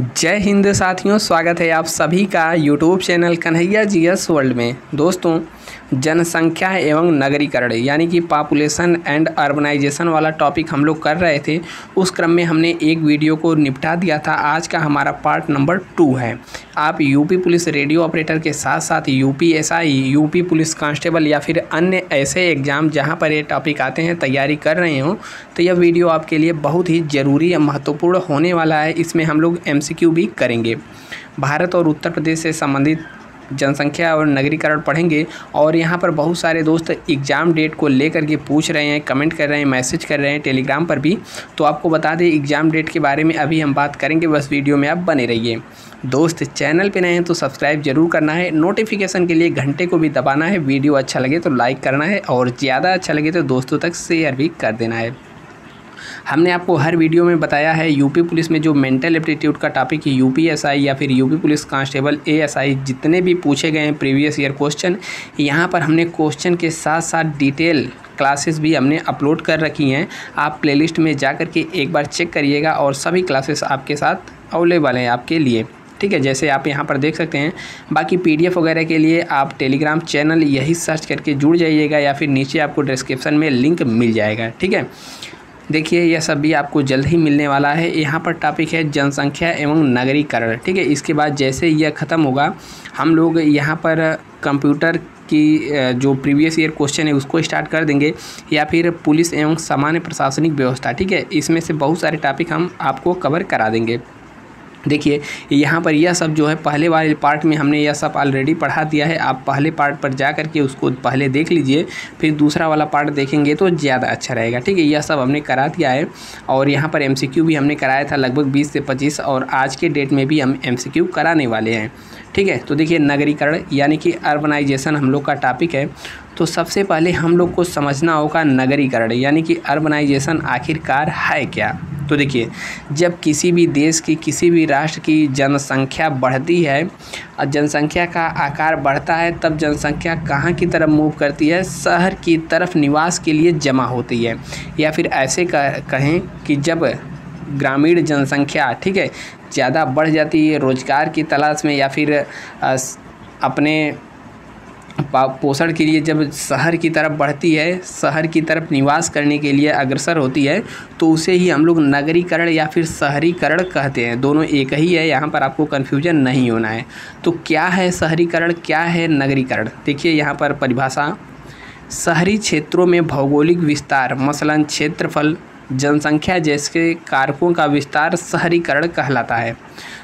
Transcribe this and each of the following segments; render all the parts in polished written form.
जय हिंद साथियों, स्वागत है आप सभी का YouTube channel Kanhaiya GS world में। दोस्तों, जनसंख्या एवं नगरीकरण यानी कि पॉपुलेशन एंड अर्बनाइजेशन वाला टॉपिक हम लोग कर रहे थे। उस क्रम में हमने एक वीडियो को निपटा दिया था। आज का हमारा पार्ट नंबर 2 है। आप यूपी पुलिस रेडियो ऑपरेटर के साथ साथ UP SI, UP police constable या फिर अन्य ऐसे एग्ज़ाम जहां पर ये टॉपिक आते हैं तैयारी कर रहे हो तो यह वीडियो आपके लिए बहुत ही ज़रूरी और महत्वपूर्ण होने वाला है। इसमें हम लोग MCQ भी करेंगे। भारत और उत्तर प्रदेश से संबंधित जनसंख्या और नगरीकरण पढ़ेंगे। और यहाँ पर बहुत सारे दोस्त एग्ज़ाम डेट को लेकर के पूछ रहे हैं, कमेंट कर रहे हैं, मैसेज कर रहे हैं टेलीग्राम पर भी। तो आपको बता दें एग्ज़ाम डेट के बारे में अभी हम बात करेंगे, बस वीडियो में आप बने रहिए। दोस्त, चैनल पे नए हैं तो सब्सक्राइब जरूर करना है, नोटिफिकेशन के लिए घंटे को भी दबाना है, वीडियो अच्छा लगे तो लाइक करना है और ज़्यादा अच्छा लगे तो दोस्तों तक शेयर भी कर देना है। हमने आपको हर वीडियो में बताया है यूपी पुलिस में जो मेंटल एप्टीट्यूड का टॉपिक है, यूपी एसआई या फिर यूपी पुलिस कांस्टेबल एएसआई जितने भी पूछे गए हैं प्रीवियस ईयर क्वेश्चन, यहाँ पर हमने क्वेश्चन के साथ साथ डिटेल क्लासेस भी हमने अपलोड कर रखी हैं। आप प्लेलिस्ट में जा कर के एक बार चेक करिएगा और सभी क्लासेस आपके साथ अवेलेबल हैं आपके लिए। ठीक है, जैसे आप यहाँ पर देख सकते हैं। बाकी PDF वगैरह के लिए आप टेलीग्राम चैनल यही सर्च करके जुड़ जाइएगा या फिर नीचे आपको डिस्क्रिप्शन में लिंक मिल जाएगा। ठीक है, देखिए यह सब भी आपको जल्द ही मिलने वाला है। यहाँ पर टॉपिक है जनसंख्या एवं नगरीकरण। ठीक है, इसके बाद जैसे यह ख़त्म होगा हम लोग यहाँ पर कंप्यूटर की जो प्रीवियस ईयर क्वेश्चन है उसको स्टार्ट कर देंगे, या फिर पुलिस एवं सामान्य प्रशासनिक व्यवस्था। ठीक है, इसमें से बहुत सारे टॉपिक हम आपको कवर करा देंगे। देखिए यहाँ पर यह सब जो है पहले वाले पार्ट में हमने यह सब ऑलरेडी पढ़ा दिया है। आप पहले पार्ट पर जा कर के उसको पहले देख लीजिए, फिर दूसरा वाला पार्ट देखेंगे तो ज़्यादा अच्छा रहेगा। ठीक है, यह सब हमने करा दिया है। और यहाँ पर MCQ भी हमने कराया था लगभग 20 से 25, और आज के डेट में भी हम MCQ कराने वाले हैं। ठीक है, तो देखिए नगरीकरण यानी कि अर्बनाइजेशन हम लोग का टॉपिक है। तो सबसे पहले हम लोग को समझना होगा नगरीकरण यानी कि अर्बनाइजेशन आखिरकार है क्या। तो देखिए, जब किसी भी देश की, किसी भी राष्ट्र की जनसंख्या बढ़ती है, जनसंख्या का आकार बढ़ता है, तब जनसंख्या कहाँ की तरफ मूव करती है? शहर की तरफ निवास के लिए जमा होती है। या फिर ऐसे कहें कि जब ग्रामीण जनसंख्या, ठीक है, ज़्यादा बढ़ जाती है रोज़गार की तलाश में या फिर अपने पोषण के लिए जब शहर की तरफ बढ़ती है, शहर की तरफ निवास करने के लिए अग्रसर होती है, तो उसे ही हम लोग नगरीकरण या फिर शहरीकरण कहते हैं। दोनों एक ही है, यहाँ पर आपको कन्फ्यूजन नहीं होना है। तो क्या है शहरीकरण, क्या है नगरीकरण? देखिए यहाँ पर परिभाषा, शहरी क्षेत्रों में भौगोलिक विस्तार मसलन क्षेत्रफल, जनसंख्या जैसे कारकों का विस्तार शहरीकरण कहलाता है।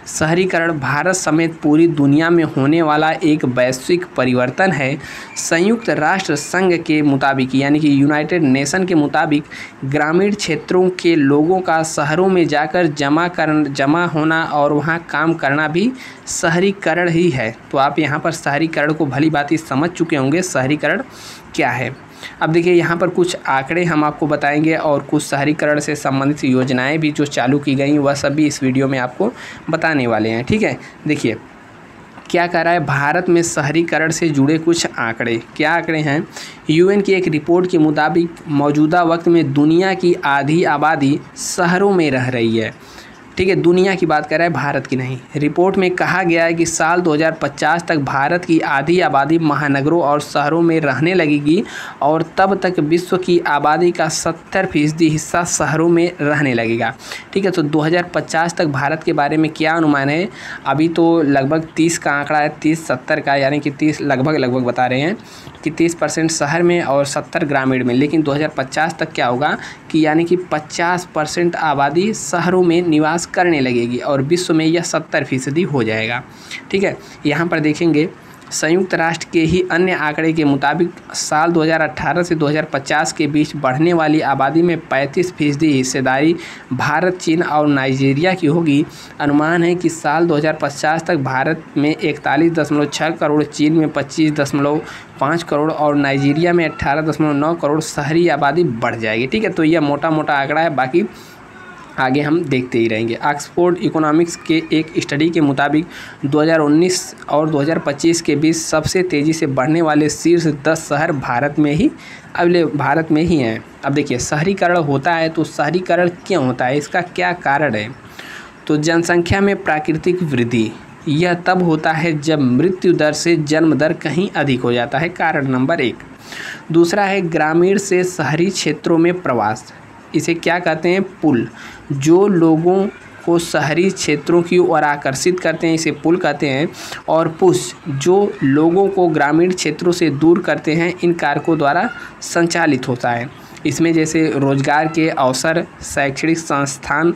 शहरीकरण भारत समेत पूरी दुनिया में होने वाला एक वैश्विक परिवर्तन है। संयुक्त राष्ट्र संघ के मुताबिक यानी कि यूनाइटेड नेशन के मुताबिक ग्रामीण क्षेत्रों के लोगों का शहरों में जाकर जमा होना और वहां काम करना भी शहरीकरण ही है। तो आप यहाँ पर शहरीकरण को भली भांति समझ चुके होंगे शहरीकरण क्या है। अब देखिए यहाँ पर कुछ आंकड़े हम आपको बताएंगे और कुछ शहरीकरण से संबंधित योजनाएं भी जो चालू की गई वह सब भी इस वीडियो में आपको बताने वाले हैं। ठीक है, देखिए क्या कह रहा है भारत में शहरीकरण से जुड़े कुछ आंकड़े। क्या आंकड़े हैं? UN की एक रिपोर्ट के मुताबिक मौजूदा वक्त में दुनिया की आधी आबादी शहरों में रह रही है। ठीक है, दुनिया की बात कर रहा है, भारत की नहीं। रिपोर्ट में कहा गया है कि साल 2050 तक भारत की आधी आबादी महानगरों और शहरों में रहने लगेगी और तब तक विश्व की आबादी का 70% हिस्सा शहरों में रहने लगेगा। ठीक है, तो 2050 तक भारत के बारे में क्या अनुमान है? अभी तो लगभग 30 का आंकड़ा है, 30-70 का, यानी कि 30 लगभग बता रहे हैं कि 30% शहर में और 70 ग्रामीण में। लेकिन 2050 तक क्या होगा कि यानी कि 50% आबादी शहरों में निवास करने लगेगी और विश्व में यह 70% हो जाएगा। ठीक है, यहाँ पर देखेंगे संयुक्त राष्ट्र के ही अन्य आंकड़े के मुताबिक साल 2018 से 2050 के बीच बढ़ने वाली आबादी में 35% हिस्सेदारी भारत, चीन और नाइजीरिया की होगी। अनुमान है कि साल 2050 तक भारत में 41.6 करोड़, चीन में 25.5 करोड़ और नाइजीरिया में 18.9 करोड़ शहरी आबादी बढ़ जाएगी। ठीक है, तो यह मोटा मोटा आंकड़ा है, बाकी आगे हम देखते ही रहेंगे। ऑक्सफोर्ड इकोनॉमिक्स के एक स्टडी के मुताबिक 2019 और 2025 के बीच सबसे तेज़ी से बढ़ने वाले शीर्ष 10 शहर भारत में ही हैं। अब देखिए शहरीकरण होता है तो शहरीकरण क्यों होता है, इसका क्या कारण है? तो जनसंख्या में प्राकृतिक वृद्धि यह तब होता है जब मृत्यु दर से जन्म दर कहीं अधिक हो जाता है, कारण नंबर 1। दूसरा है ग्रामीण से शहरी क्षेत्रों में प्रवास, इसे क्या कहते हैं, पुल। जो लोगों को शहरी क्षेत्रों की ओर आकर्षित करते हैं इसे पुल कहते हैं। और पुश, जो लोगों को ग्रामीण क्षेत्रों से दूर करते हैं, इन कारकों द्वारा संचालित होता है। इसमें जैसे रोजगार के अवसर, शैक्षणिक संस्थान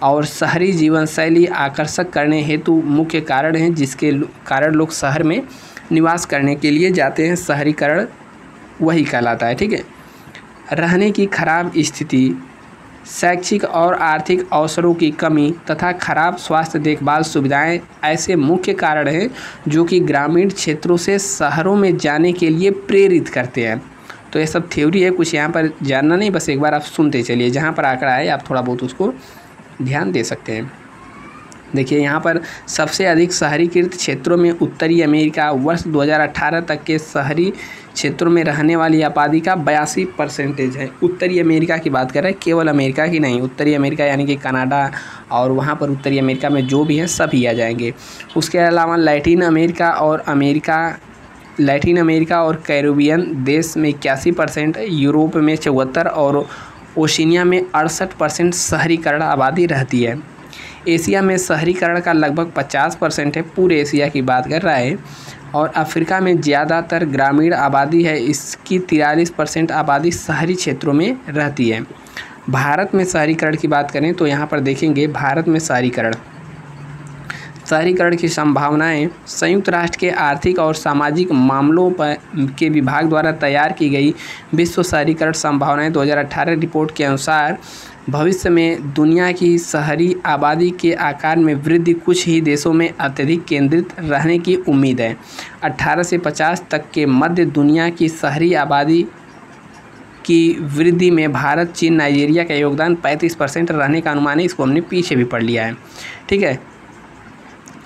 और शहरी जीवन शैली आकर्षक करने हेतु मुख्य कारण हैं, जिसके कारण लोग शहर में निवास करने के लिए जाते हैं। शहरीकरण वही कहलाता है, ठीक है। रहने की खराब स्थिति, शैक्षिक और आर्थिक अवसरों की कमी तथा खराब स्वास्थ्य देखभाल सुविधाएं ऐसे मुख्य कारण हैं जो कि ग्रामीण क्षेत्रों से शहरों में जाने के लिए प्रेरित करते हैं। तो ये सब थ्योरी है, कुछ यहाँ पर जानना नहीं, बस एक बार आप सुनते चलिए। जहाँ पर आंकड़ा है आप थोड़ा बहुत उसको ध्यान दे सकते हैं। देखिए यहाँ पर सबसे अधिक शहरीकृत क्षेत्रों में उत्तरी अमेरिका, वर्ष 2018 तक के शहरी क्षेत्रों में रहने वाली आबादी का 82% है। उत्तरी अमेरिका की बात कर रहे हैं, केवल अमेरिका की नहीं, उत्तरी अमेरिका यानी कि कनाडा और वहाँ पर उत्तरी अमेरिका में जो भी हैं सभी आ जाएंगे। उसके अलावा लैटिन अमेरिका और कैरिबियन देश में 81%, यूरोप में 74% और ओशिनिया में 68% शहरीकरण आबादी रहती है। एशिया में शहरीकरण का लगभग 50% है, पूरे एशिया की बात कर रहा है। और अफ्रीका में ज़्यादातर ग्रामीण आबादी है, इसकी 43% आबादी शहरी क्षेत्रों में रहती है। भारत में शहरीकरण की बात करें तो यहाँ पर देखेंगे भारत में शहरीकरण की संभावनाएं संयुक्त राष्ट्र के आर्थिक और सामाजिक मामलों के विभाग द्वारा तैयार की गई विश्व शहरीकरण संभावनाएं 2018 रिपोर्ट के अनुसार भविष्य में दुनिया की शहरी आबादी के आकार में वृद्धि कुछ ही देशों में अत्यधिक केंद्रित रहने की उम्मीद है। 18 से 50 तक के मध्य दुनिया की शहरी आबादी की वृद्धि में भारत, चीन, नाइजीरिया का योगदान 35% रहने का अनुमान है। इसको हमने पीछे भी पढ़ लिया है, ठीक है।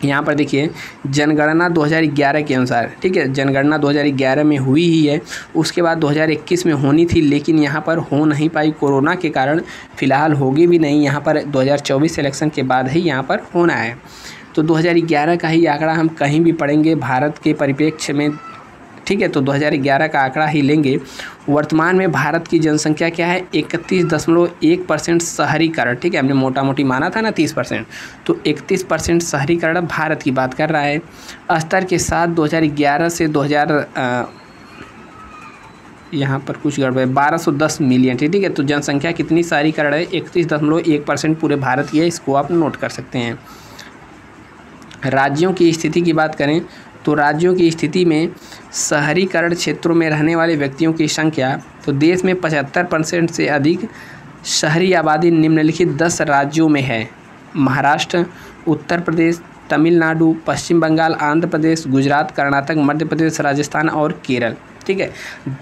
यहाँ पर देखिए जनगणना 2011 के अनुसार, ठीक है, जनगणना 2011 में हुई ही है, उसके बाद 2021 में होनी थी, लेकिन यहाँ पर हो नहीं पाई कोरोना के कारण, फिलहाल होगी भी नहीं। यहाँ पर 2024 इलेक्शन के बाद ही यहाँ पर होना है। तो 2011 का ही आंकड़ा हम कहीं भी पढ़ेंगे भारत के परिप्रेक्ष्य में, ठीक है। तो 2011 का आंकड़ा ही लेंगे। वर्तमान में भारत की जनसंख्या क्या है, 31.1% शहरीकरण, ठीक है। हमने मोटा मोटी माना था ना 30%, तो 31% शहरीकरण भारत की बात कर रहा है। स्तर के साथ 2011 से 2000 यहाँ पर कुछ गड़बड़ है, 1210 मिलियन, ठीक है। तो जनसंख्या कितनी शहरीकरण है, 31.1% पूरे भारत की है, इसको आप नोट कर सकते हैं। राज्यों की स्थिति की बात करें तो राज्यों की स्थिति में शहरीकरण क्षेत्रों में रहने वाले व्यक्तियों की संख्या, तो देश में 75% से अधिक शहरी आबादी निम्नलिखित 10 राज्यों में है: महाराष्ट्र, उत्तर प्रदेश, तमिलनाडु, पश्चिम बंगाल, आंध्र प्रदेश, गुजरात, कर्नाटक, मध्य प्रदेश, राजस्थान और केरल, ठीक है।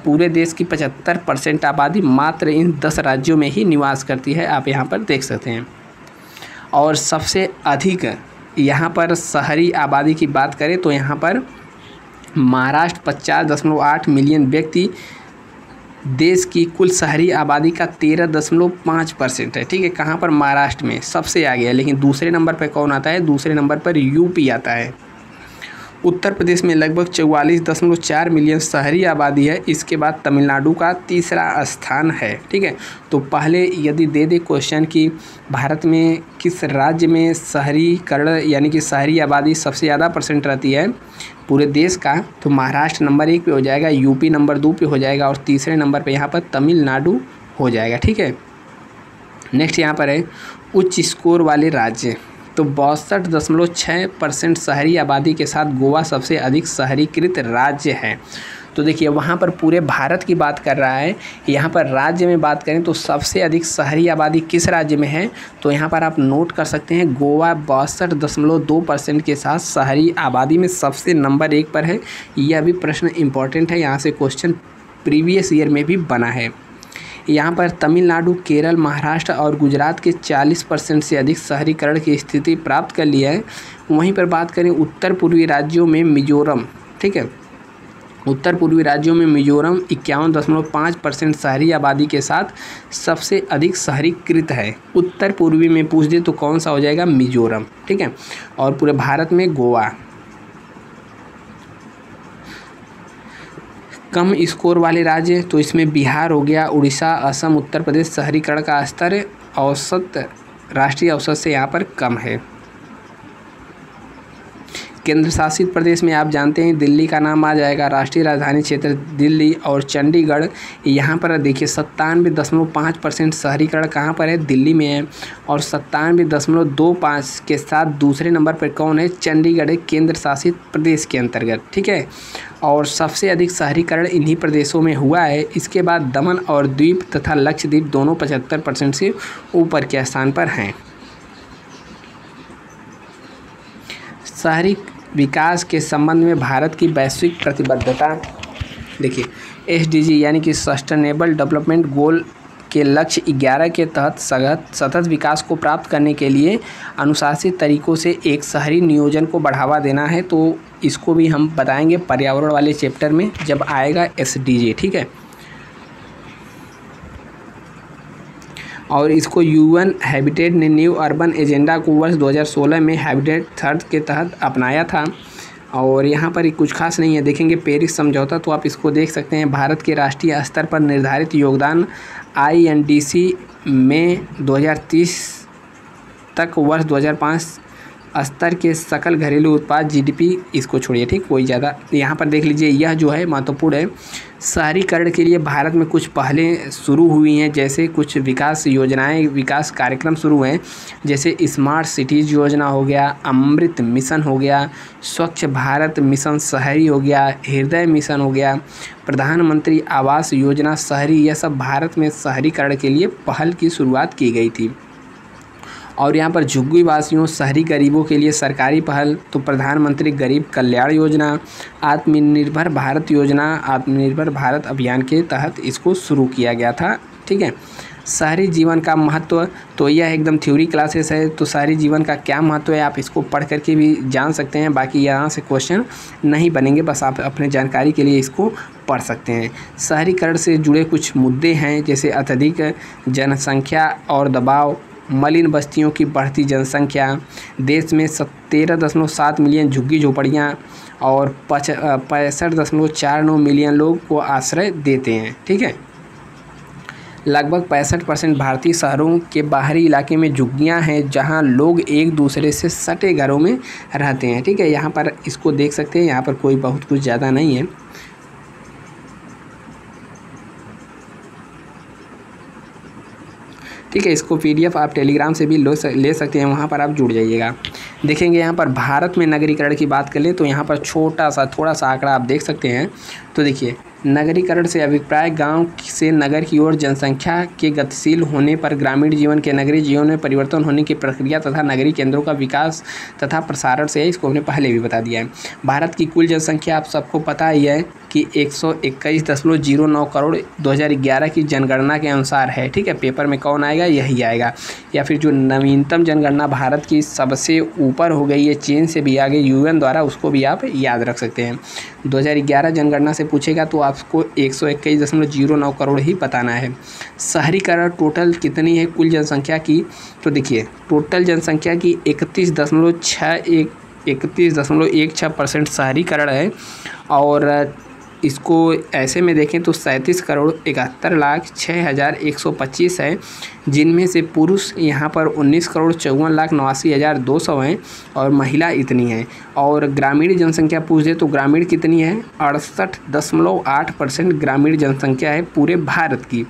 पूरे देश की 75% आबादी मात्र इन 10 राज्यों में ही निवास करती है, आप यहाँ पर देख सकते हैं। और सबसे अधिक यहाँ पर शहरी आबादी की बात करें तो यहाँ पर महाराष्ट्र 50.8 मिलियन व्यक्ति देश की कुल शहरी आबादी का 13.5% है, ठीक है। कहाँ पर, महाराष्ट्र में सबसे आगे है। लेकिन दूसरे नंबर पर कौन आता है, दूसरे नंबर पर यूपी आता है। उत्तर प्रदेश में लगभग 44.4 मिलियन शहरी आबादी है। इसके बाद तमिलनाडु का तीसरा स्थान है, ठीक है। तो पहले यदि दे दे क्वेश्चन कि भारत में किस राज्य में शहरीकरण यानी कि शहरी आबादी सबसे ज़्यादा परसेंट रहती है पूरे देश का, तो महाराष्ट्र नंबर 1 पे हो जाएगा, यूपी नंबर 2 पे हो जाएगा और तीसरे नंबर पे यहाँ पर तमिलनाडु हो जाएगा, ठीक है। नेक्स्ट यहाँ पर है उच्च स्कोर वाले राज्य, तो 62.6% शहरी आबादी के साथ गोवा सबसे अधिक शहरीकृत राज्य है। तो देखिए वहाँ पर पूरे भारत की बात कर रहा है, यहाँ पर राज्य में बात करें तो सबसे अधिक शहरी आबादी किस राज्य में है, तो यहाँ पर आप नोट कर सकते हैं गोवा 62.2% के साथ शहरी आबादी में सबसे नंबर 1 पर है। यह भी प्रश्न इम्पॉर्टेंट है, यहाँ से क्वेश्चन प्रीवियस ईयर में भी बना है। यहाँ पर तमिलनाडु, केरल, महाराष्ट्र और गुजरात के 40% से अधिक शहरीकरण की स्थिति प्राप्त कर लिया है। वहीं पर बात करें उत्तर पूर्वी राज्यों में मिजोरम, ठीक है, उत्तर पूर्वी राज्यों में मिजोरम 51.5% शहरी आबादी के साथ सबसे अधिक शहरीकृत है। उत्तर पूर्वी में पूछ दे तो कौन सा हो जाएगा? मिजोरम। ठीक है। और पूरे भारत में गोवा। कम स्कोर वाले राज्य तो इसमें बिहार हो गया, उड़ीसा, असम, उत्तर प्रदेश। शहरीकरण का स्तर औसत राष्ट्रीय औसत से यहाँ पर कम है। केंद्र शासित प्रदेश में आप जानते हैं दिल्ली का नाम आ जाएगा। राष्ट्रीय राजधानी क्षेत्र दिल्ली और चंडीगढ़। यहाँ पर देखिए 97.5% शहरीकरण कहाँ पर है? दिल्ली में है। और 97.25 के साथ दूसरे नंबर पर कौन है? चंडीगढ़ है, केंद्र शासित प्रदेश के अंतर्गत। ठीक है। और सबसे अधिक शहरीकरण इन्हीं प्रदेशों में हुआ है। इसके बाद दमन और द्वीप तथा लक्षद्वीप दोनों 75% से ऊपर के स्थान पर हैं। शहरी विकास के संबंध में भारत की वैश्विक प्रतिबद्धता देखिए SDG यानी कि सस्टेनेबल डेवलपमेंट गोल के लक्ष्य 11 के तहत सतत विकास को प्राप्त करने के लिए अनुशासित तरीकों से एक शहरी नियोजन को बढ़ावा देना है। तो इसको भी हम बताएंगे पर्यावरण वाले चैप्टर में जब आएगा SDG। ठीक है। और इसको UN हैबिटेट ने न्यू अर्बन एजेंडा को वर्ष 2016 में हैबिटेट थर्ड के तहत अपनाया था। और यहाँ पर कुछ खास नहीं है, देखेंगे पेरिस समझौता तो आप इसको देख सकते हैं। भारत के राष्ट्रीय स्तर पर निर्धारित योगदान INDC में 2030 तक वर्ष 2005 स्तर के सकल घरेलू उत्पाद GDP, इसको छोड़िए। ठीक, कोई ज़्यादा यहाँ पर देख लीजिए, यह जो है महत्वपूर्ण है। शहरीकरण के लिए भारत में कुछ पहले शुरू हुई हैं, जैसे कुछ विकास योजनाएं, विकास कार्यक्रम शुरू हुए हैं, जैसे स्मार्ट सिटीज़ योजना हो गया, अमृत मिशन हो गया, स्वच्छ भारत मिशन शहरी हो गया, हृदय मिशन हो गया, प्रधानमंत्री आवास योजना शहरी। यह सब भारत में शहरीकरण के लिए पहल की शुरुआत की गई थी। और यहाँ पर झुग्गी वासियों, शहरी गरीबों के लिए सरकारी पहल तो प्रधानमंत्री गरीब कल्याण योजना, आत्मनिर्भर भारत योजना, आत्मनिर्भर भारत अभियान के तहत इसको शुरू किया गया था। ठीक है। शहरी जीवन का महत्व तो यह एकदम थ्योरी क्लासेस है, तो शहरी जीवन का क्या महत्व है आप इसको पढ़ करके भी जान सकते हैं। बाकी यहाँ से क्वेश्चन नहीं बनेंगे, बस आप अपने जानकारी के लिए इसको पढ़ सकते हैं। शहरीकरण से जुड़े कुछ मुद्दे हैं, जैसे अत्यधिक जनसंख्या और दबाव, मलिन बस्तियों की बढ़ती जनसंख्या, देश में 13.7 मिलियन झुग्गी झोपड़ियाँ और 65.49 मिलियन लोग को आश्रय देते हैं। ठीक है। लगभग 65% भारतीय शहरों के बाहरी इलाके में झुग्गियाँ हैं, जहां लोग एक दूसरे से सटे घरों में रहते हैं। ठीक है। यहाँ पर इसको देख सकते हैं, यहाँ पर कोई बहुत कुछ ज़्यादा नहीं है। ठीक है। इसको PDF आप टेलीग्राम से भी ले सकते हैं, वहाँ पर आप जुड़ जाइएगा। देखेंगे यहाँ पर भारत में नगरीकरण की बात कर ले तो यहाँ पर थोड़ा सा आंकड़ा आप देख सकते हैं। तो देखिए, नगरीकरण से अभिप्राय गांव से नगर की ओर जनसंख्या के गतिशील होने पर ग्रामीण जीवन के नगरीय जीवन में परिवर्तन होने की प्रक्रिया तथा नगरीय केंद्रों का विकास तथा प्रसारण से है। इसको हमने पहले भी बता दिया है। भारत की कुल जनसंख्या आप सबको पता ही है कि 121.09 करोड़ 2011 की जनगणना के अनुसार है। ठीक है। पेपर में कौन आएगा? यही आएगा। या फिर जो नवीनतम जनगणना भारत की सबसे ऊपर हो गई है, चीन से भी आगे, UN द्वारा, उसको भी आप याद रख सकते हैं। 2011 जनगणना से पूछेगा तो आपको 121.09 करोड़ ही बताना है। शहरीकरण टोटल कितनी है कुल जनसंख्या की? तो देखिए, टोटल जनसंख्या की 31.16% शहरीकरण है। और इसको ऐसे में देखें तो 37,71,06,125 है, जिनमें से पुरुष यहाँ पर 19,54,89,200 हैं और महिला इतनी है। और ग्रामीण जनसंख्या पूछ दे तो ग्रामीण कितनी है? 68.8% ग्रामीण जनसंख्या है पूरे भारत की।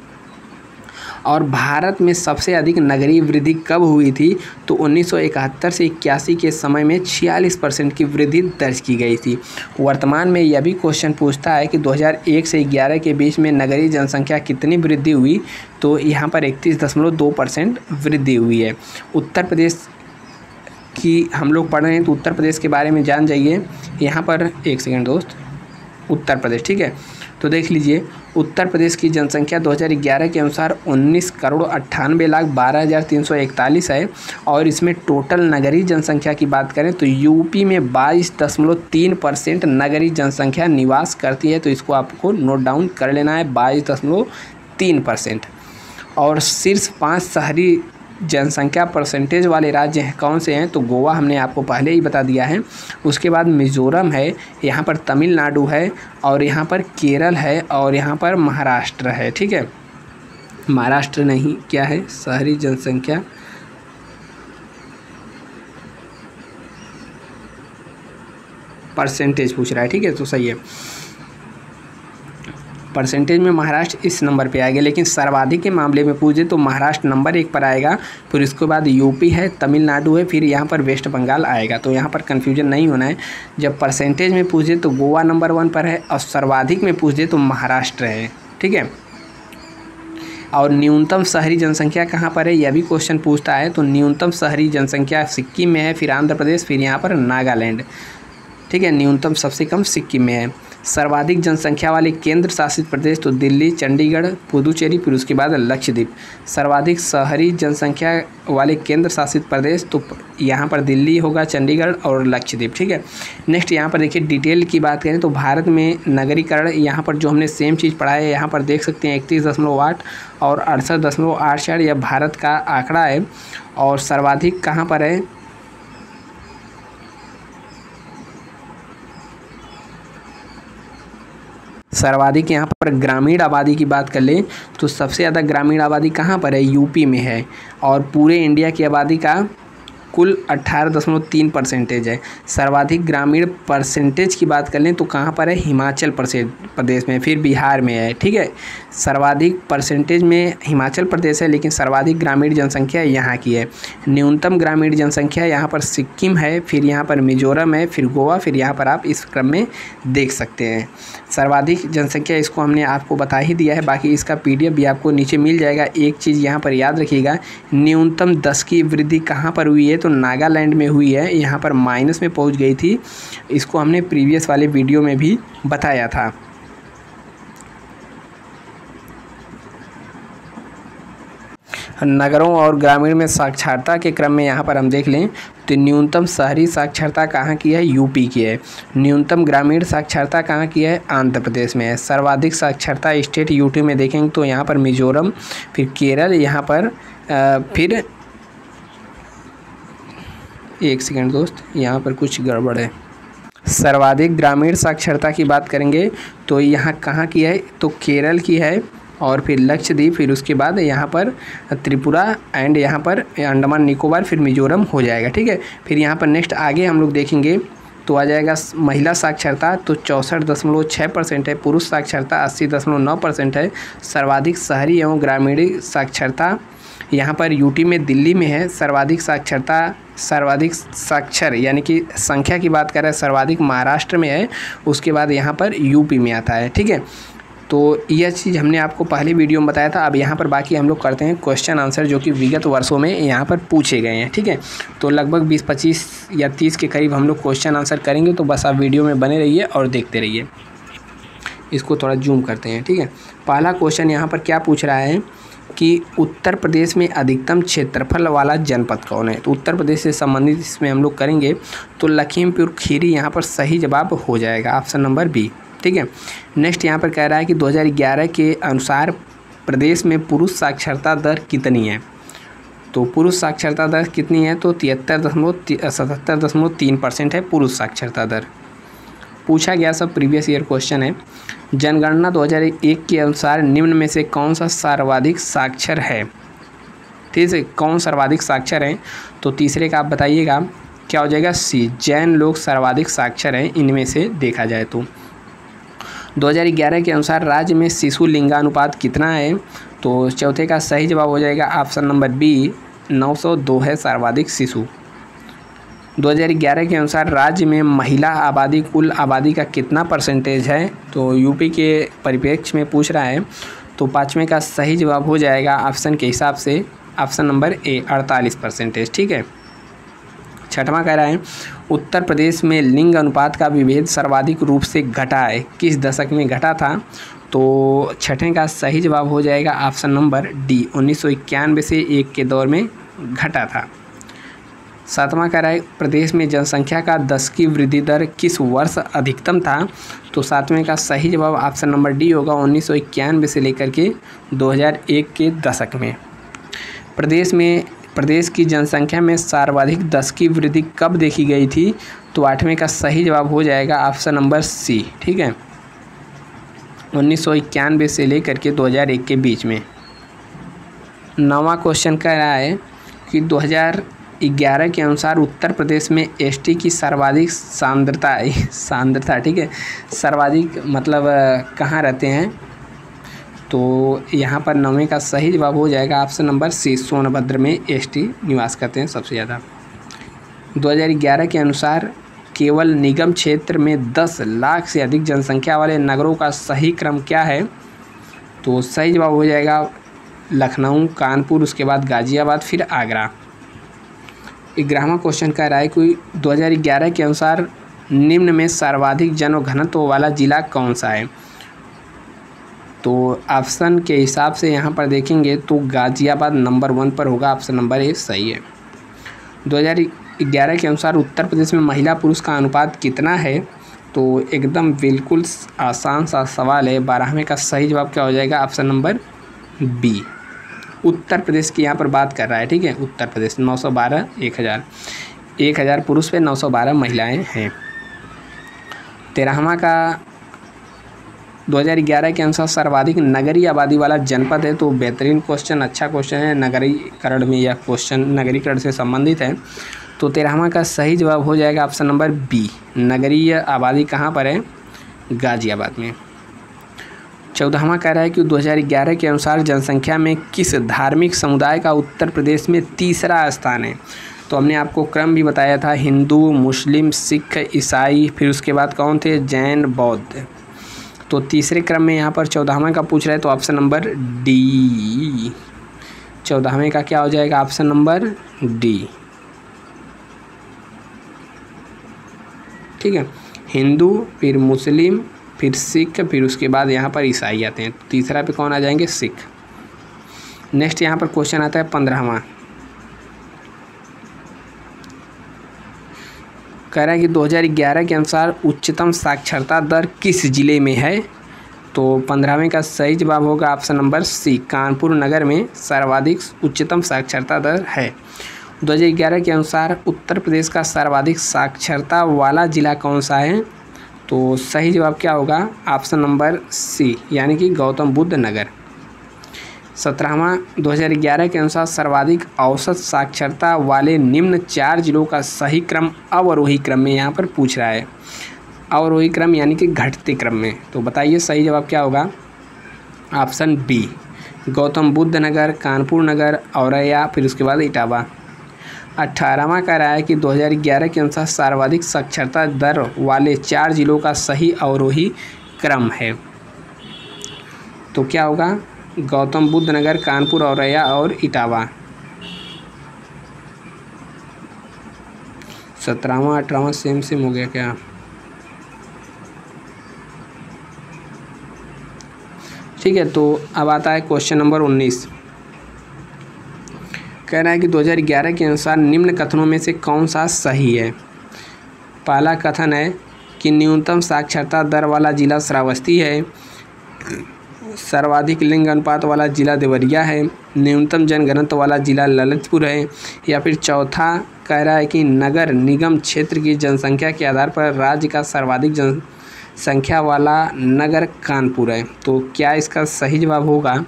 और भारत में सबसे अधिक नगरीय वृद्धि कब हुई थी? तो 1971 से 81 के समय में 46% की वृद्धि दर्ज की गई थी। वर्तमान में यह भी क्वेश्चन पूछता है कि 2001 से 11 के बीच में नगरीय जनसंख्या कितनी वृद्धि हुई? तो यहाँ पर 31.2% वृद्धि हुई है। उत्तर प्रदेश की हम लोग पढ़ रहे हैं तो उत्तर प्रदेश के बारे में जान जाइए। यहाँ पर एक सेकंड दोस्त, उत्तर प्रदेश। ठीक है। तो देख लीजिए, उत्तर प्रदेश की जनसंख्या 2011 के अनुसार 19,98,12,341 है और इसमें टोटल नगरीय जनसंख्या की बात करें तो यूपी में 22.3% नगरीय जनसंख्या निवास करती है। तो इसको आपको नोट डाउन कर लेना है, 22.3%। और शीर्ष 5 शहरी जनसंख्या परसेंटेज वाले राज्य हैं कौन से हैं, तो गोवा हमने आपको पहले ही बता दिया है। उसके बाद मिज़ोरम है, यहाँ पर तमिलनाडु है और यहाँ पर केरल है और यहाँ पर महाराष्ट्र है। ठीक है, महाराष्ट्र नहीं, क्या है, शहरी जनसंख्या परसेंटेज पूछ रहा है। ठीक है, तो सही है, परसेंटेज में महाराष्ट्र इस नंबर पे आएगा। लेकिन सर्वाधिक के मामले में पूछे तो महाराष्ट्र नंबर 1 पर आएगा, फिर उसके बाद यूपी है, तमिलनाडु है, फिर यहाँ पर वेस्ट बंगाल आएगा। तो यहाँ पर कन्फ्यूजन नहीं होना है। जब परसेंटेज में पूछे तो गोवा नंबर 1 पर है और सर्वाधिक में पूछे तो महाराष्ट्र है। ठीक है, और न्यूनतम शहरी जनसंख्या कहाँ पर है, यह भी क्वेश्चन पूछता है। तो न्यूनतम शहरी जनसंख्या सिक्किम में है, फिर आंध्र प्रदेश, फिर यहाँ पर नागालैंड। ठीक है, न्यूनतम सबसे कम सिक्किम में है। सर्वाधिक जनसंख्या वाले केंद्र शासित प्रदेश तो दिल्ली, चंडीगढ़, पुदुचेरी, फिर उसके बाद लक्षद्वीप। सर्वाधिक शहरी जनसंख्या वाले केंद्र शासित प्रदेश तो यहाँ पर दिल्ली होगा, चंडीगढ़ और लक्षद्वीप। ठीक है, नेक्स्ट यहाँ पर देखिए डिटेल की बात करें तो भारत में नगरीकरण, यहाँ पर जो हमने सेम चीज़ पढ़ा है यहाँ पर देख सकते हैं 31.8 और 68.86 यह भारत का आंकड़ा है। और सर्वाधिक कहाँ पर है, सर्वाधिक यहाँ पर ग्रामीण आबादी की बात कर लें तो सबसे ज़्यादा ग्रामीण आबादी कहाँ पर है, यूपी में है। और पूरे इंडिया की आबादी का कुल 18.3% है। सर्वाधिक ग्रामीण परसेंटेज की बात कर लें तो कहाँ पर है, हिमाचल प्रदेश में, फिर बिहार में है। ठीक है, सर्वाधिक परसेंटेज में हिमाचल प्रदेश है लेकिन सर्वाधिक ग्रामीण जनसंख्या यहाँ की है। न्यूनतम ग्रामीण जनसंख्या यहाँ पर सिक्किम है, फिर यहाँ पर मिजोरम है, फिर गोवा, फिर यहाँ पर आप इस क्रम में देख सकते हैं। सर्वाधिक जनसंख्या इसको हमने आपको बता ही दिया है, बाकी इसका PDF भी आपको नीचे मिल जाएगा। एक चीज़ यहाँ पर याद रखिएगा, न्यूनतम 10 की वृद्धि कहाँ पर हुई है, तो नागालैंड में हुई है, यहाँ पर माइनस में पहुँच गई थी। इसको हमने प्रीवियस वाले वीडियो में भी बताया था। नगरों और ग्रामीण में साक्षरता के क्रम में यहाँ पर हम देख लें तो न्यूनतम शहरी साक्षरता कहाँ की है, यूपी की है। न्यूनतम ग्रामीण साक्षरता कहाँ की है, आंध्र प्रदेश में है। सर्वाधिक साक्षरता स्टेट यूटी में देखेंगे तो यहाँ पर मिजोरम, फिर केरल, यहाँ पर फिर एक सेकंड दोस्त, यहाँ पर कुछ गड़बड़ है। सर्वाधिक ग्रामीण साक्षरता की बात करेंगे तो यहाँ कहाँ की है, तो केरल की है और फिर लक्षद्वीप, फिर उसके बाद यहाँ पर त्रिपुरा एंड यहाँ पर अंडमान निकोबार, फिर मिजोरम हो जाएगा। ठीक है, फिर यहाँ पर नेक्स्ट आगे हम लोग देखेंगे तो आ जाएगा महिला साक्षरता तो 64.6% है, पुरुष साक्षरता 80.9% है। सर्वाधिक शहरी एवं ग्रामीण साक्षरता यहाँ पर यूटी में, दिल्ली में है। सर्वाधिक साक्षरता, सर्वाधिक साक्षर यानी कि संख्या की बात करें सर्वाधिक महाराष्ट्र में है, उसके बाद यहाँ पर यूपी में आता है। ठीक है, तो यह चीज़ हमने आपको पहले वीडियो में बताया था। अब यहाँ पर बाकी हम लोग करते हैं क्वेश्चन आंसर जो कि विगत वर्षों में यहाँ पर पूछे गए हैं। ठीक है, तो लगभग 20-25 या 30 के करीब हम लोग क्वेश्चन आंसर करेंगे, तो बस आप वीडियो में बने रहिए और देखते रहिए। इसको थोड़ा जूम करते हैं। ठीक है, पहला क्वेश्चन यहाँ पर क्या पूछ रहा है कि उत्तर प्रदेश में अधिकतम क्षेत्रफल वाला जनपद कौन है। तो उत्तर प्रदेश से संबंधित इसमें हम लोग करेंगे तो लखीमपुर खीरी यहाँ पर सही जवाब हो जाएगा, ऑप्शन नंबर बी। ठीक है, नेक्स्ट यहाँ पर कह रहा है कि 2011 के अनुसार प्रदेश में पुरुष साक्षरता दर कितनी है। तो पुरुष साक्षरता दर कितनी है, तो 77.3% है पुरुष साक्षरता दर। पूछा गया सब प्रीवियस ईयर क्वेश्चन है। जनगणना 2001 के अनुसार निम्न में से कौन सा सर्वाधिक साक्षर है। ठीक है, कौन सर्वाधिक साक्षर है, तो तीसरे का आप बताइएगा क्या हो जाएगा, सी, जैन लोग सर्वाधिक साक्षर हैं इनमें से देखा जाए तो। 2011 के अनुसार राज्य में शिशु लिंगानुपात कितना है, तो चौथे का सही जवाब हो जाएगा ऑप्शन नंबर बी, 902 है सर्वाधिक शिशु। 2011 के अनुसार राज्य में महिला आबादी कुल आबादी का कितना परसेंटेज है, तो यूपी के परिप्रेक्ष्य में पूछ रहा है, तो पाँचवें का सही जवाब हो जाएगा ऑप्शन के हिसाब से ऑप्शन नंबर ए, 48%। ठीक है, छठवां कह रहा है उत्तर प्रदेश में लिंग अनुपात का विभेद सर्वाधिक रूप से घटा है, किस दशक में घटा था, तो छठे का सही जवाब हो जाएगा ऑप्शन नंबर डी, 1991 से 1 के दौर में घटा था। सातवां कह रहा है प्रदेश में जनसंख्या का 10 की वृद्धि दर किस वर्ष अधिकतम था? तो सातवें का सही जवाब ऑप्शन नंबर डी होगा, 1991 से लेकर के 2001 के दशक में। प्रदेश की जनसंख्या में सर्वाधिक 10 की वृद्धि कब देखी गई थी? तो आठवें का सही जवाब हो जाएगा ऑप्शन नंबर सी, ठीक है, 1991 से लेकर के 2001 के बीच में। नौवां क्वेश्चन कह रहा है कि 2011 के अनुसार उत्तर प्रदेश में एसटी की सर्वाधिक सांद्रता, ठीक है, सर्वाधिक मतलब कहाँ रहते हैं? तो यहाँ पर नौवें का सही जवाब हो जाएगा ऑप्शन नंबर सी, सोनभद्र में एसटी निवास करते हैं सबसे ज़्यादा। 2011 के अनुसार केवल निगम क्षेत्र में 10 लाख से अधिक जनसंख्या वाले नगरों का सही क्रम क्या है? तो सही जवाब हो जाएगा लखनऊ, कानपुर, उसके बाद गाज़ियाबाद, फिर आगरा। 11वां क्वेश्चन कह रहा है कि 2011 के अनुसार निम्न में सर्वाधिक जनघनत्व वाला जिला कौन सा है? तो ऑप्शन के हिसाब से यहाँ पर देखेंगे तो गाज़ियाबाद नंबर 1 पर होगा, ऑप्शन नंबर ए सही है। 2011 के अनुसार उत्तर प्रदेश में महिला पुरुष का अनुपात कितना है? तो एकदम बिल्कुल आसान सा सवाल है। 12वें का सही जवाब क्या हो जाएगा? Option number B, Uttar Pradesh की यहाँ पर बात कर रहा है, ठीक है, उत्तर प्रदेश 912, 1000 पुरुष पे 912 महिलाएं हैं। 13वां का 2011 के अनुसार सर्वाधिक नगरीय आबादी वाला जनपद है। तो बेहतरीन क्वेश्चन, अच्छा क्वेश्चन है, नगरीकरण में यह क्वेश्चन नगरीकरण से संबंधित है। तो 13वां का सही जवाब हो जाएगा ऑप्शन नंबर बी, नगरीय आबादी कहाँ पर है? गाज़ियाबाद में। 14वां कह रहा है कि 2011 के अनुसार जनसंख्या में किस धार्मिक समुदाय का उत्तर प्रदेश में तीसरा स्थान है? तो हमने आपको क्रम भी बताया था, हिंदू, मुस्लिम, सिख, ईसाई, फिर उसके बाद कौन थे? जैन, बौद्ध। तो तीसरे क्रम में यहाँ पर 14वां का पूछ रहा है, तो ऑप्शन नंबर डी, 14वें का क्या हो जाएगा? ऑप्शन नंबर डी, ठीक है, हिंदू, फिर मुस्लिम, फिर सिख, फिर उसके बाद यहाँ पर ईसाई आते हैं। तीसरा पे कौन आ जाएंगे? सिख। नेक्स्ट यहाँ पर क्वेश्चन आता है 15वां, कह रहा है कि 2011 के अनुसार उच्चतम साक्षरता दर किस जिले में है? तो 15वें का सही जवाब होगा ऑप्शन नंबर सी, कानपुर नगर में सर्वाधिक उच्चतम साक्षरता दर है। 2011 के अनुसार उत्तर प्रदेश का सर्वाधिक साक्षरता वाला जिला कौन सा है? तो सही जवाब क्या होगा? ऑप्शन नंबर सी, यानी कि गौतम बुद्ध नगर। 17वां 2011 के अनुसार सर्वाधिक औसत साक्षरता वाले निम्न 4 जिलों का सही क्रम अवरोही क्रम में यहाँ पर पूछ रहा है। अवरोही क्रम यानी कि घटते क्रम में। तो बताइए सही जवाब क्या होगा? ऑप्शन बी, गौतम बुद्ध नगर, कानपुर नगर, औरैया, फिर उसके बाद इटावा। 18वां कह रहा है कि 2011 के अनुसार सर्वाधिक साक्षरता दर वाले 4 जिलों का सही अवरोही क्रम है। तो क्या होगा? गौतम बुद्ध नगर, कानपुर, औरैया और इटावा। 17वां 18वां सेम हो गया क्या? ठीक है, तो अब आता है क्वेश्चन नंबर 19। कह रहा है कि 2011 के अनुसार निम्न कथनों में से कौन सा सही है? पहला कथन है कि न्यूनतम साक्षरता दर वाला जिला श्रावस्ती है, सर्वाधिक लिंग अनुपात वाला जिला देवरिया है, न्यूनतम जनघनत्व वाला जिला ललितपुर है, या फिर चौथा कह रहा है कि नगर निगम क्षेत्र की जनसंख्या के आधार पर राज्य का सर्वाधिक जनसंख्या वाला नगर कानपुर है। तो क्या इसका सही जवाब होगा?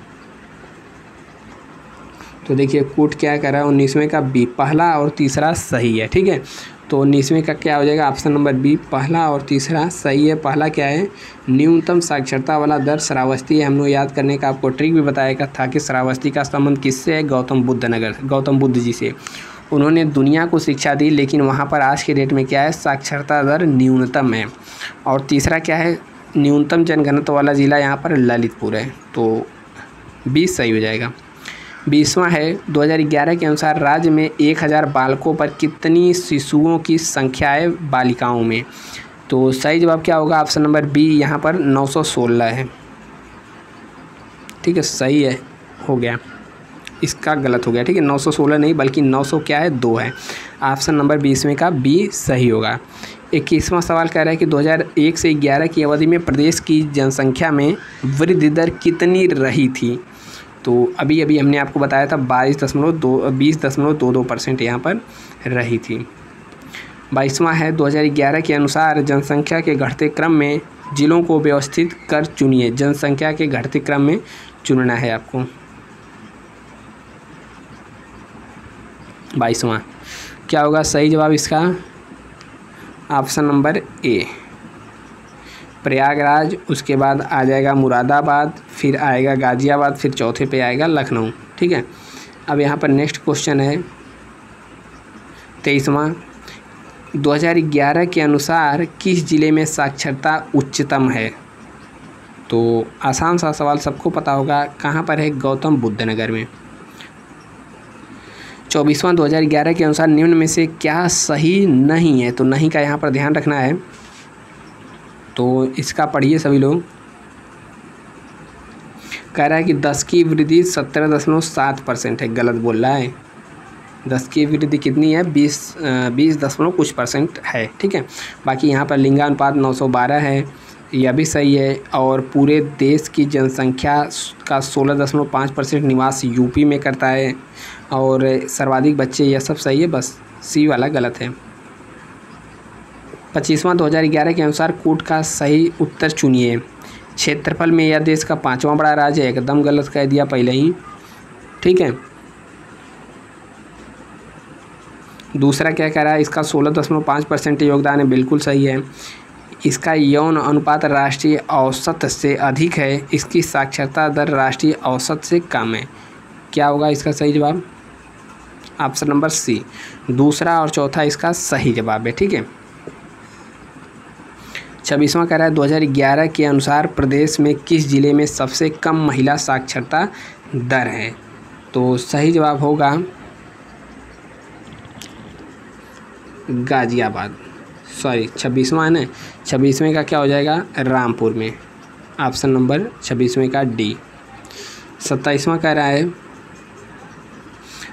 तो देखिए कोट क्या कर रहा है, 19वें का बी, पहला और तीसरा सही है। ठीक है, तो 19वें का क्या हो जाएगा? ऑप्शन नंबर बी, पहला और तीसरा सही है। पहला क्या है? न्यूनतम साक्षरता वाला दर श्रावस्ती है। हम लोग याद करने का आपको ट्रिक भी बताया था कि श्रावस्ती का संबंध किससे है? गौतम बुद्ध जी से। उन्होंने दुनिया को शिक्षा दी, लेकिन वहाँ पर आज के डेट में क्या है? साक्षरता दर न्यूनतम है। और तीसरा क्या है? न्यूनतम जनघनत्व वाला जिला यहाँ पर ललितपुर है। तो 20 सही हो जाएगा। 20वां है, 2011 के अनुसार राज्य में 1000 बालकों पर कितनी शिशुओं की संख्या है बालिकाओं में? तो सही जवाब क्या होगा? ऑप्शन नंबर बी, यहाँ पर 916 है। ठीक है, सही है, हो गया, इसका गलत हो गया, ठीक है, 916 नहीं बल्कि 900 क्या है 2 है। ऑप्शन नंबर 20 का बी सही होगा। 21वां सवाल कह रहा है कि 2001 से 11 की अवधि में प्रदेश की जनसंख्या में वृद्धि दर कितनी रही थी। तो अभी अभी हमने आपको बताया था 20.22% यहाँ पर रही थी। 22वां है 2011 के अनुसार जनसंख्या के घटते क्रम में जिलों को व्यवस्थित कर चुनिए। जनसंख्या के घटते क्रम में चुनना है आपको। 22वां क्या होगा सही जवाब इसका? ऑप्शन नंबर ए प्रयागराज, उसके बाद आ जाएगा मुरादाबाद, फिर आएगा गाज़ियाबाद, फिर चौथे पे आएगा लखनऊ। ठीक है, अब यहाँ पर नेक्स्ट क्वेश्चन है 23वां। 2011 के अनुसार किस ज़िले में साक्षरता उच्चतम है? तो आसान सा सवाल, सबको पता होगा, कहाँ पर है? गौतम बुद्ध नगर में। 24वां 2011 के अनुसार निम्न में से क्या सही नहीं है? तो नहीं का यहाँ पर ध्यान रखना है, तो इसका पढ़िए सभी लोग। कह रहा है कि 10 की वृद्धि 17.7% है, गलत बोल रहा है। 10 की वृद्धि कितनी है? 20 दशमलव कुछ % है। ठीक है, बाकी यहाँ पर लिंगानुपात 912 है, यह भी सही है। और पूरे देश की जनसंख्या का 16.5% निवास यूपी में करता है, और सर्वाधिक बच्चे, यह सब सही है, बस सी वाला गलत है। 25वां 2011 के अनुसार कोट का सही उत्तर चुनिए। क्षेत्रफल में यह देश का 5वां बड़ा राज्य है, एकदम गलत कह दिया पहले ही। ठीक है, दूसरा क्या कह रहा है? इसका 16.5% योगदान है, बिल्कुल सही है। इसका यौन अनुपात राष्ट्रीय औसत से अधिक है, इसकी साक्षरता दर राष्ट्रीय औसत से कम है। क्या होगा इसका सही जवाब? ऑप्शन नंबर सी, दूसरा और चौथा इसका सही जवाब है। ठीक है, 26वां कह रहा है 2011 के अनुसार प्रदेश में किस जिले में सबसे कम महिला साक्षरता दर है? तो सही जवाब होगा गाज़ियाबाद। सॉरी, 26वां है ना, 26वें का क्या हो जाएगा? रामपुर में। ऑप्शन नंबर 26वें का डी। 27वां कह रहा है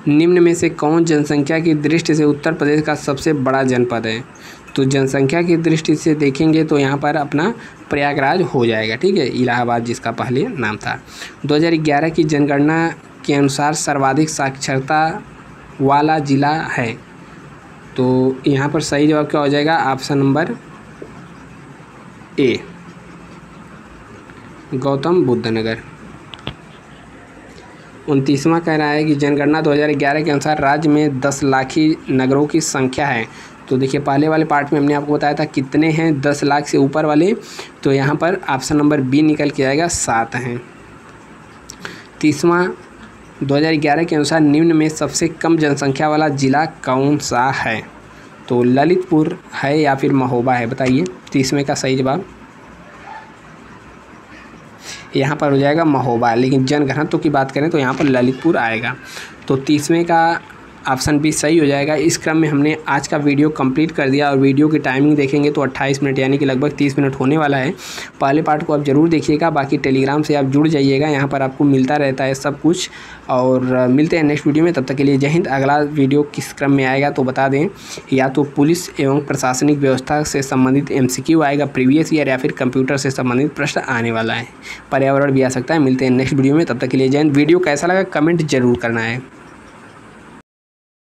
निम्न में से कौन जनसंख्या की दृष्टि से उत्तर प्रदेश का सबसे बड़ा जनपद है? तो जनसंख्या की दृष्टि से देखेंगे तो यहाँ पर अपना प्रयागराज हो जाएगा। ठीक है, इलाहाबाद जिसका पहले नाम था। 2011 की जनगणना के अनुसार सर्वाधिक साक्षरता वाला जिला है, तो यहाँ पर सही जवाब क्या हो जाएगा? Option number A Gautam Buddh Nagar. 29वां कह रहा है कि जनगणना 2011 के अनुसार राज्य में 10 लाखी नगरों की संख्या है। तो देखिए, पहले वाले पार्ट में हमने आपको बताया था कितने हैं 10 लाख से ऊपर वाले, तो यहाँ पर ऑप्शन नंबर बी निकल के आएगा, 7 हैं। 30वां 2011 के अनुसार निम्न में सबसे कम जनसंख्या वाला जिला कौन सा है? तो ललितपुर है या फिर महोबा है, बताइए। 30वें का सही जवाब यहाँ पर हो जाएगा महोबा, लेकिन जनघनत्व की बात करें तो यहाँ पर ललितपुर आएगा। तो 30वें का ऑप्शन बी सही हो जाएगा। इस क्रम में हमने आज का वीडियो कंप्लीट कर दिया, और वीडियो की टाइमिंग देखेंगे तो 28 मिनट यानी कि लगभग 30 मिनट होने वाला है। पहले पार्ट को आप ज़रूर देखिएगा, बाकी टेलीग्राम से आप जुड़ जाइएगा, यहाँ पर आपको मिलता रहता है सब कुछ। और मिलते हैं नेक्स्ट वीडियो में, तब तक के लिए जय हिंद। अगला वीडियो किस क्रम में आएगा तो बता दें, या तो पुलिस एवं प्रशासनिक व्यवस्था से संबंधित MCQ आएगा प्रीवियस ईयर, या फिर कंप्यूटर से संबंधित प्रश्न आने वाला है, पर्यावरण भी आ सकता है। मिलते हैं नेक्स्ट वीडियो में, तब तक के लिए जय हिंद। वीडियो कैसा लगा कमेंट जरूर करना है।